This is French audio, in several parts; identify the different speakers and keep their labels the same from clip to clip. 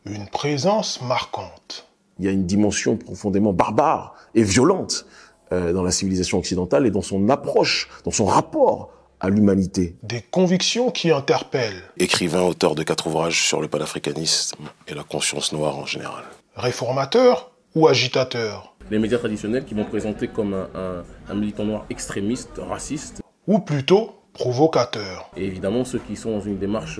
Speaker 1: une présence marquante.
Speaker 2: Il y a une dimension profondément barbare et violente dans la civilisation occidentale et dans son approche, dans son rapport à l'humanité.
Speaker 1: Des convictions qui interpellent.
Speaker 3: Écrivain, auteur de 4 ouvrages sur le panafricanisme et la conscience noire en général.
Speaker 1: Réformateur ou agitateur?
Speaker 4: Les médias traditionnels qui vont présenter comme un militant noir extrémiste, raciste.
Speaker 1: Ou plutôt provocateur.
Speaker 4: Et évidemment, ceux qui sont dans une démarche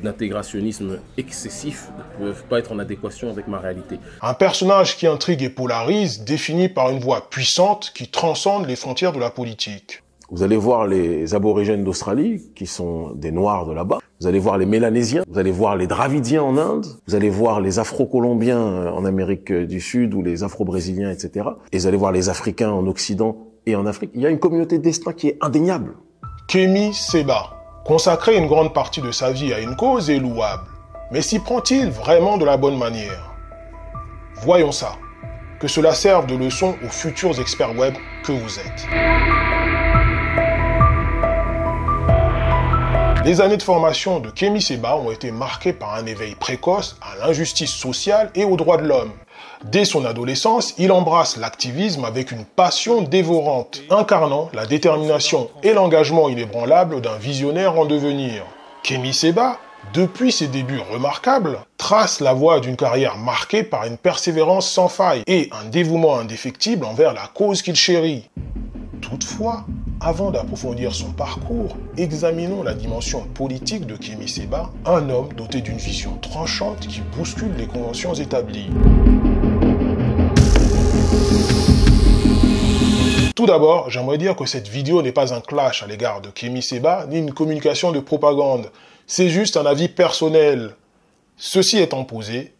Speaker 4: d'intégrationnisme excessif ne peuvent pas être en adéquation avec ma réalité.
Speaker 1: Un personnage qui intrigue et polarise, défini par une voix puissante qui transcende les frontières de la politique.
Speaker 2: Vous allez voir les aborigènes d'Australie, qui sont des Noirs de là-bas. Vous allez voir les Mélanésiens, vous allez voir les Dravidiens en Inde, vous allez voir les Afro-Colombiens en Amérique du Sud ou les Afro-Brésiliens, etc. Et vous allez voir les Africains en Occident et en Afrique. Il y a une communauté de destin qui est indéniable.
Speaker 1: Kémy Séba, consacrer une grande partie de sa vie à une cause est louable. Mais s'y prend-il vraiment de la bonne manière? Voyons ça. Que cela serve de leçon aux futurs experts web que vous êtes. Les années de formation de Kémy Séba ont été marquées par un éveil précoce à l'injustice sociale et aux droits de l'homme. Dès son adolescence, il embrasse l'activisme avec une passion dévorante, incarnant la détermination et l'engagement inébranlable d'un visionnaire en devenir. Kémy Séba, depuis ses débuts remarquables, trace la voie d'une carrière marquée par une persévérance sans faille et un dévouement indéfectible envers la cause qu'il chérit. Toutefois, avant d'approfondir son parcours, examinons la dimension politique de Kémy Séba, un homme doté d'une vision tranchante qui bouscule les conventions établies. Tout d'abord, j'aimerais dire que cette vidéo n'est pas un clash à l'égard de Kémy Séba, ni une communication de propagande. C'est juste un avis personnel. Ceci étant posé,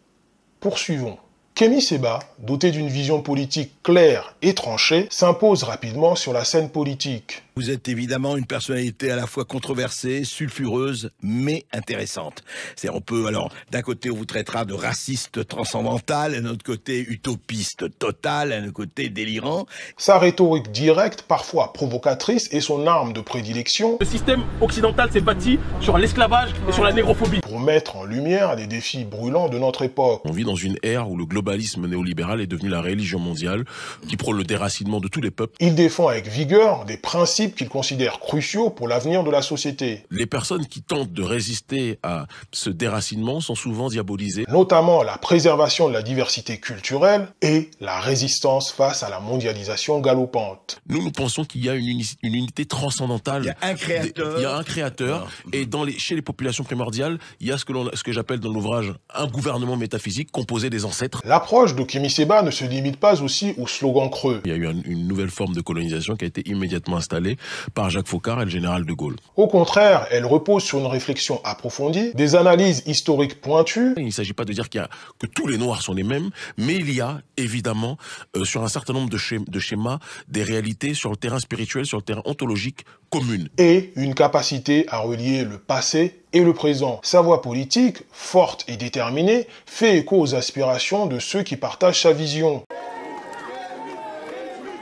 Speaker 1: poursuivons. Kémy Séba, doté d'une vision politique claire et tranchée, s'impose rapidement sur la scène politique.
Speaker 5: Vous êtes évidemment une personnalité à la fois controversée, sulfureuse, mais intéressante. On peut, alors, d'un côté, on vous traitera de raciste transcendantal, et d'un autre côté, utopiste total, et d'un côté, délirant.
Speaker 1: Sa rhétorique directe, parfois provocatrice, est son arme de prédilection.
Speaker 4: Le système occidental s'est bâti sur l'esclavage et sur la négrophobie.
Speaker 1: Pour mettre en lumière les défis brûlants de notre époque.
Speaker 3: On vit dans une ère où le globalisme néolibéral est devenu la religion mondiale, qui prône le déracinement de tous les peuples.
Speaker 1: Il défend avec vigueur des principes qu'il considère cruciaux pour l'avenir de la société.
Speaker 3: Les personnes qui tentent de résister à ce déracinement sont souvent diabolisées.
Speaker 1: Notamment la préservation de la diversité culturelle et la résistance face à la mondialisation galopante.
Speaker 3: Nous pensons qu'il y a une unité transcendantale.
Speaker 5: Il y a un créateur.
Speaker 3: Il y a un créateur. Et chez les populations primordiales, il y a ce que j'appelle dans l'ouvrage un gouvernement métaphysique composé des ancêtres.
Speaker 1: L'approche de Kémy Séba ne se limite pas aussi aux slogans creux.
Speaker 3: Il y a eu une nouvelle forme de colonisation qui a été immédiatement installée par Jacques Foccart et le général de Gaulle.
Speaker 1: Au contraire, elle repose sur une réflexion approfondie, des analyses historiques pointues.
Speaker 3: Il ne s'agit pas de dire que tous les Noirs sont les mêmes, mais il y a évidemment sur un certain nombre de schémas des réalités sur le terrain spirituel, sur le terrain ontologique communes.
Speaker 1: Et une capacité à relier le passé et le présent. Sa voix politique, forte et déterminée, fait écho aux aspirations de ceux qui partagent sa vision,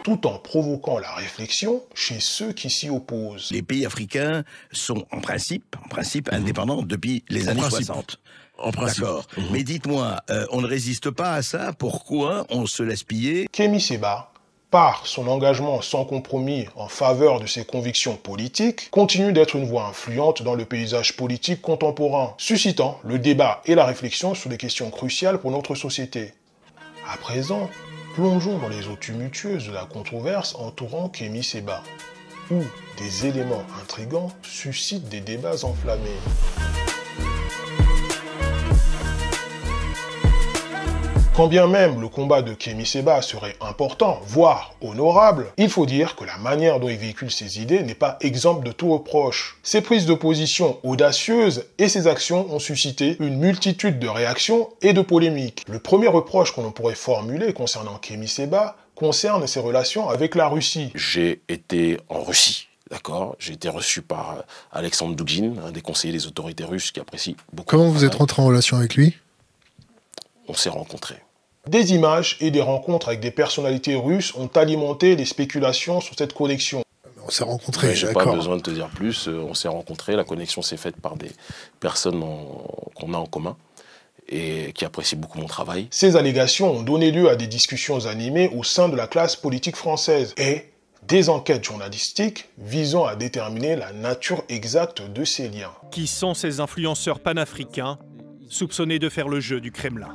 Speaker 1: tout en provoquant la réflexion chez ceux qui s'y opposent.
Speaker 5: Les pays africains sont en principe indépendants depuis les années 60.
Speaker 3: En principe.
Speaker 5: D'accord. Mais dites-moi, on ne résiste pas à ça? Pourquoi on se laisse piller?
Speaker 1: Kémy Séba, par son engagement sans compromis en faveur de ses convictions politiques, continue d'être une voix influente dans le paysage politique contemporain, suscitant le débat et la réflexion sur des questions cruciales pour notre société. À présent, plongeons dans les eaux tumultueuses de la controverse entourant Kémy Séba, où des éléments intrigants suscitent des débats enflammés. Quand bien même le combat de Kémy Séba serait important, voire honorable, il faut dire que la manière dont il véhicule ses idées n'est pas exempte de tout reproche. Ses prises de position audacieuses et ses actions ont suscité une multitude de réactions et de polémiques. Le premier reproche qu'on pourrait formuler concernant Kémy Séba concerne ses relations avec la Russie.
Speaker 3: J'ai été en Russie. D'accord, j'ai été reçu par Alexandre Doudjine, un des conseillers des autorités russes qui apprécie beaucoup.
Speaker 6: Comment vous êtes rentré en relation avec lui?
Speaker 3: On s'est rencontrés.
Speaker 1: Des images et des rencontres avec des personnalités russes ont alimenté les spéculations sur cette connexion.
Speaker 6: On s'est rencontrés,
Speaker 3: J'ai
Speaker 6: d'accord.
Speaker 3: pas besoin de te dire plus, on s'est rencontrés, la connexion s'est faite par des personnes qu'on a en commun. et qui apprécie beaucoup mon travail.
Speaker 1: Ces allégations ont donné lieu à des discussions animées au sein de la classe politique française et des enquêtes journalistiques visant à déterminer la nature exacte de ces liens.
Speaker 7: Qui sont ces influenceurs panafricains soupçonnés de faire le jeu du Kremlin?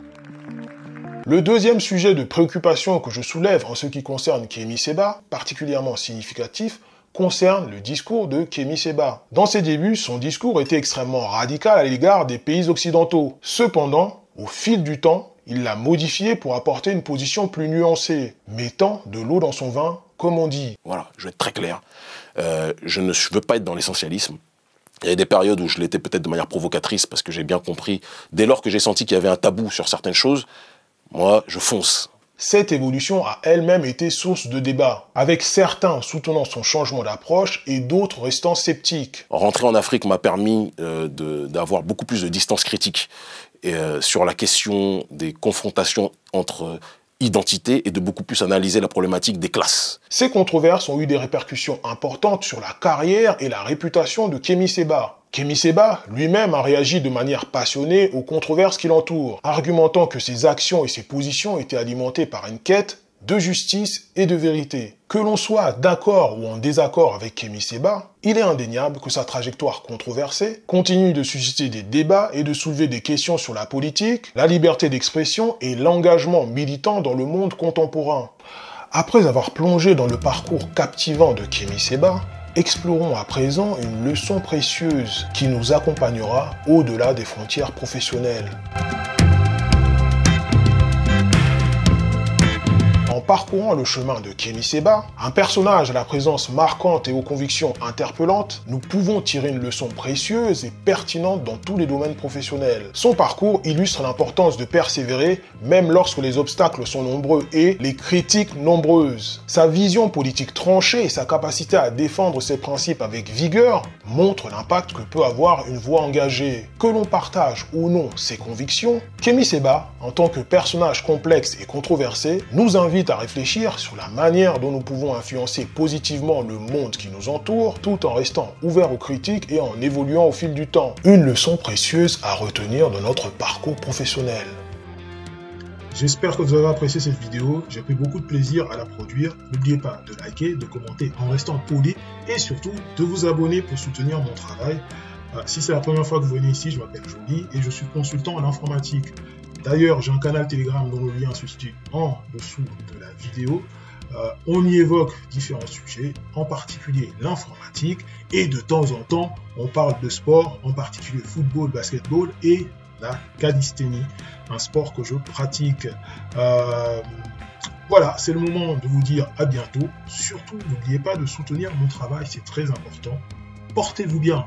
Speaker 1: Le deuxième sujet de préoccupation que je soulève en ce qui concerne Kémy Séba, particulièrement significatif, concerne le discours de Kémy Séba. Dans ses débuts, son discours était extrêmement radical à l'égard des pays occidentaux. Cependant, au fil du temps, il l'a modifié pour apporter une position plus nuancée, mettant de l'eau dans son vin, comme on dit.
Speaker 3: Voilà, je vais être très clair. Je ne veux pas être dans l'essentialisme. Il y a des périodes où je l'étais peut-être de manière provocatrice parce que j'ai bien compris, dès lors que j'ai senti qu'il y avait un tabou sur certaines choses, moi, je fonce.
Speaker 1: Cette évolution a elle-même été source de débat, avec certains soutenant son changement d'approche et d'autres restant sceptiques.
Speaker 3: Rentrer en Afrique m'a permis d'avoir beaucoup plus de distance critique sur la question des confrontations entre identité et de beaucoup plus analyser la problématique des classes.
Speaker 1: Ces controverses ont eu des répercussions importantes sur la carrière et la réputation de Kémy Séba. Kémy Séba lui-même a réagi de manière passionnée aux controverses qui l'entourent, argumentant que ses actions et ses positions étaient alimentées par une quête de justice et de vérité. Que l'on soit d'accord ou en désaccord avec Kémy Séba, il est indéniable que sa trajectoire controversée continue de susciter des débats et de soulever des questions sur la politique, la liberté d'expression et l'engagement militant dans le monde contemporain. Après avoir plongé dans le parcours captivant de Kémy Séba, explorons à présent une leçon précieuse qui nous accompagnera au-delà des frontières professionnelles. En parcourant le chemin de Kémy Séba, un personnage à la présence marquante et aux convictions interpellantes, nous pouvons tirer une leçon précieuse et pertinente dans tous les domaines professionnels. Son parcours illustre l'importance de persévérer, même lorsque les obstacles sont nombreux et les critiques nombreuses. Sa vision politique tranchée et sa capacité à défendre ses principes avec vigueur montrent l'impact que peut avoir une voix engagée. Que l'on partage ou non ses convictions, Kémy Séba, en tant que personnage complexe et controversé, nous invite à réfléchir sur la manière dont nous pouvons influencer positivement le monde qui nous entoure, tout en restant ouverts aux critiques et en évoluant au fil du temps. Une leçon précieuse à retenir de notre parcours professionnel. J'espère que vous avez apprécié cette vidéo, j'ai pris beaucoup de plaisir à la produire. N'oubliez pas de liker, de commenter en restant poli et surtout de vous abonner pour soutenir mon travail. Si c'est la première fois que vous venez ici, je m'appelle Joly et je suis consultant en informatique. D'ailleurs, j'ai un canal Telegram dont le lien se situe en dessous de la vidéo. On y évoque différents sujets, en particulier l'informatique, et de temps en temps, on parle de sport, en particulier football, basketball et la calisthénie, un sport que je pratique. Voilà, c'est le moment de vous dire à bientôt. Surtout, n'oubliez pas de soutenir mon travail, c'est très important. Portez-vous bien.